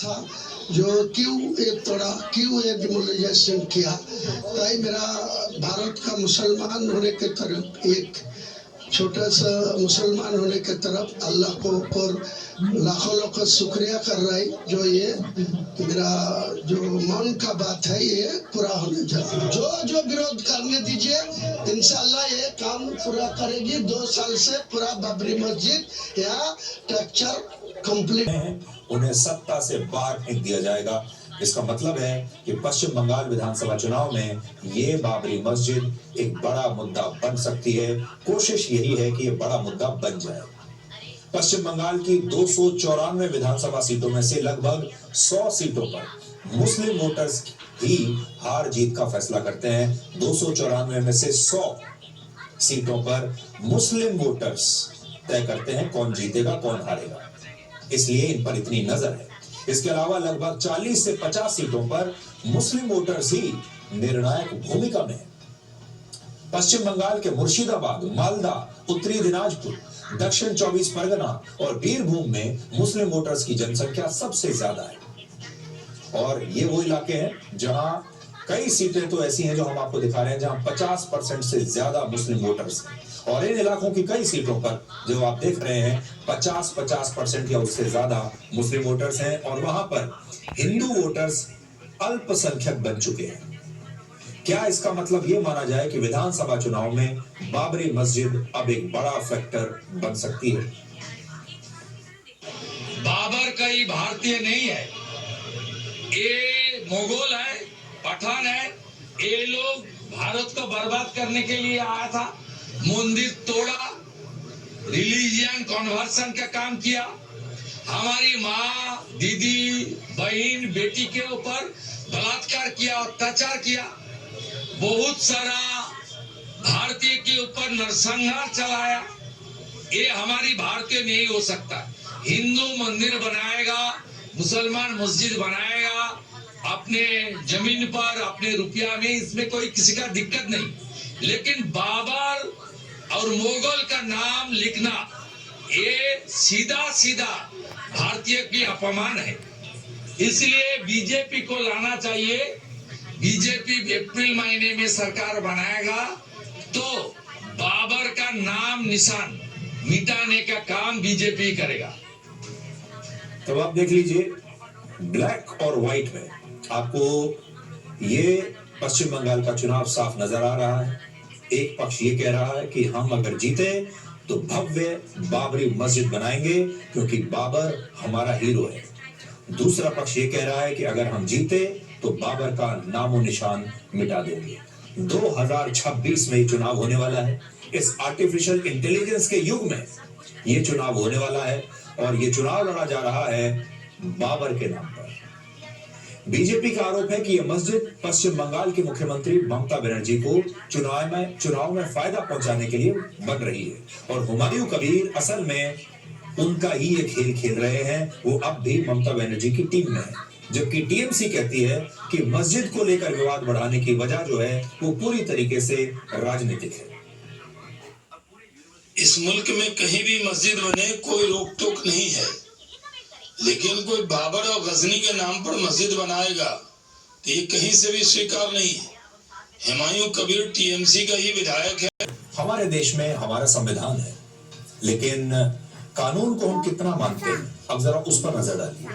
था जो क्यों ये तोड़ा, क्यों ये डिमोनलाइजेशन किया। ताई मेरा भारत का मुसलमान होने के तरफ, एक छोटा सा मुसलमान होने के तरफ अल्लाह को ऊपर लाखों लाखों शुक्रिया कर रहा है जो ये मेरा जो मन का बात है ये पूरा होने चाहिए। जो विरोध करने दीजिए, इंशाल्लाह ये काम पूरा करेगी। 2 साल से पूरा बाबरी मस्जिद या स्ट्रक्चर कंप्लीट, उन्हें सत्ता से बाहर फेंक दिया जाएगा। इसका मतलब है कि पश्चिम बंगाल विधानसभा चुनाव में ये बाबरी मस्जिद एक बड़ा मुद्दा बन सकती है। कोशिश यही है कि ये बड़ा मुद्दा बन जाए। पश्चिम बंगाल की 294 विधानसभा सीटों में से लगभग 100 सीटों पर मुस्लिम वोटर्स ही हार जीत का फैसला करते हैं। 294 में से 100 सीटों पर मुस्लिम वोटर्स तय करते हैं कौन जीतेगा कौन हारेगा, इसलिए इन पर इतनी नजर है। इसके अलावा लगभग 40 से 50 सीटों पर मुस्लिम वोटर्स ही निर्णायक भूमिका में है। पश्चिम बंगाल के मुर्शिदाबाद, मालदा, उत्तरी दिनाजपुर, दक्षिण 24 परगना और बीरभूम में मुस्लिम वोटर्स की जनसंख्या सबसे ज्यादा है। और ये वो इलाके हैं जहां कई सीटें तो ऐसी हैं जो हम आपको दिखा रहे हैं जहां 50% से ज्यादा मुस्लिम वोटर्स हैं। और इन इलाकों की कई सीटों पर जो आप देख रहे हैं 50% या उससे ज्यादा मुस्लिम वोटर्स हैं और वहां पर हिंदू वोटर्स अल्पसंख्यक बन चुके हैं। क्या इसका मतलब यह माना जाए कि विधानसभा चुनाव में बाबरी मस्जिद अब एक बड़ा फैक्टर बन सकती है? बाबर कई भारतीय नहीं है, ये मुगल है, पठान है। ये लोग भारत को बर्बाद करने के लिए आया था, मंदिर तोड़ा, रिलीजियन कन्वर्सन का काम किया, हमारी माँ, दीदी, बहन, बेटी के ऊपर बलात्कार किया, अत्याचार किया, बहुत सारा भारतीय के ऊपर नरसंहार चलाया। ये हमारी भारतीय नहीं हो सकता। हिंदू मंदिर बनाएगा, मुसलमान मस्जिद बनाएगा अपने जमीन पर, अपने रुपया में, इसमें कोई किसी का दिक्कत नहीं। लेकिन बाबर और मुगल का नाम लिखना ये सीधा सीधा भारतीय की अपमान है। इसलिए बीजेपी को लाना चाहिए। बीजेपी अप्रैल महीने में सरकार बनाएगा तो बाबर का नाम निशान मिटाने का काम बीजेपी करेगा। तो आप देख लीजिए, ब्लैक और व्हाइट में आपको ये पश्चिम बंगाल का चुनाव साफ नजर आ रहा है। एक पक्ष ये कह रहा है कि हम अगर जीते तो भव्य बाबरी मस्जिद बनाएंगे क्योंकि बाबर हमारा हीरो है। दूसरा पक्ष ये कह रहा है कि अगर हम जीते तो बाबर का नामो निशान मिटा देंगे। 2026 में ये चुनाव होने वाला है। इस आर्टिफिशियल इंटेलिजेंस के युग में ये चुनाव होने वाला है और ये चुनाव लड़ा जा रहा है बाबर के नाम पर। बीजेपी का आरोप है कि यह मस्जिद पश्चिम बंगाल की मुख्यमंत्री ममता बनर्जी को चुनाव में फायदा पहुंचाने के लिए बन रही है और हुमायूं कबीर असल में उनका ही ये खेल खेल रहे हैं। वो अब भी ममता बनर्जी की टीम में है, जबकि टीएमसी कहती है कि मस्जिद को लेकर विवाद बढ़ाने की वजह जो है वो पूरी तरीके से राजनीतिक है। इस मुल्क में कहीं भी मस्जिद बने कोई रोक टोक नहीं है, लेकिन कोई बाबर और गजनी के नाम पर मस्जिद बनाएगा तो ये कहीं से भी स्वीकार नहीं है। हुमायूं कबीर टीएमसी का ही विधायक है। हमारे देश में हमारा संविधान है, लेकिन कानून को हम कितना मानते हैं अब जरा उस पर नजर डालिए।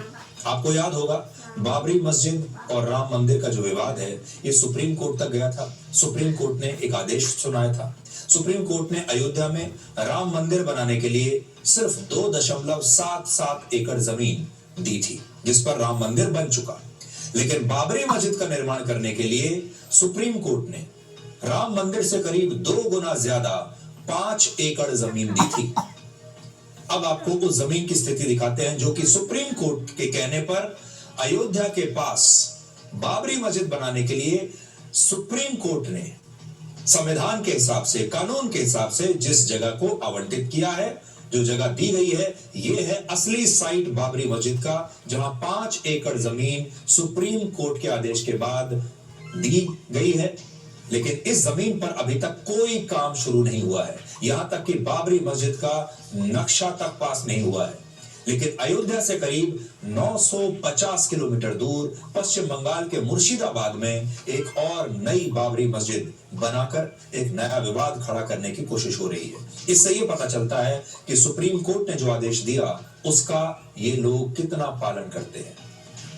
आपको याद होगा बाबरी मस्जिद और राम मंदिर का जो विवाद है ये सुप्रीम कोर्ट तक गया था। सुप्रीम कोर्ट ने एक आदेश सुनाया था। सुप्रीम कोर्ट ने अयोध्या में राम मंदिर बनाने के लिए सिर्फ 2.77 एकड़ जमीन दी थी, जिस पर राम मंदिर बन चुका। लेकिन बाबरी मस्जिद का निर्माण करने के लिए सुप्रीम कोर्ट ने राम मंदिर से करीब 2 गुना ज्यादा 5 एकड़ जमीन दी थी। अब आपको उस जमीन की स्थिति दिखाते हैं जो कि सुप्रीम कोर्ट के कहने पर अयोध्या के पास बाबरी मस्जिद बनाने के लिए सुप्रीम कोर्ट ने संविधान के हिसाब से, कानून के हिसाब से जिस जगह को आवंटित किया है, जो जगह दी गई है, ये है असली साइट बाबरी मस्जिद का, जहां 5 एकड़ जमीन सुप्रीम कोर्ट के आदेश के बाद दी गई है। लेकिन इस जमीन पर अभी तक कोई काम शुरू नहीं हुआ है। यहां तक कि बाबरी मस्जिद का नक्शा तक पास नहीं हुआ है। लेकिन अयोध्या से करीब 950 किलोमीटर दूर पश्चिम बंगाल के मुर्शिदाबाद में एक और नई बाबरी मस्जिद बनाकर एक नया विवाद खड़ा करने की कोशिश हो रही है। इससे ये पता चलता है कि सुप्रीम कोर्ट ने जो आदेश दिया उसका ये लोग कितना पालन करते हैं।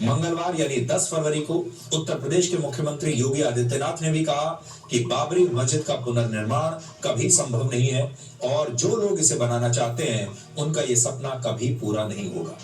मंगलवार यानी 10 फरवरी को उत्तर प्रदेश के मुख्यमंत्री योगी आदित्यनाथ ने भी कहा कि बाबरी मस्जिद का पुनर्निर्माण कभी संभव नहीं है और जो लोग इसे बनाना चाहते हैं उनका ये सपना कभी पूरा नहीं होगा।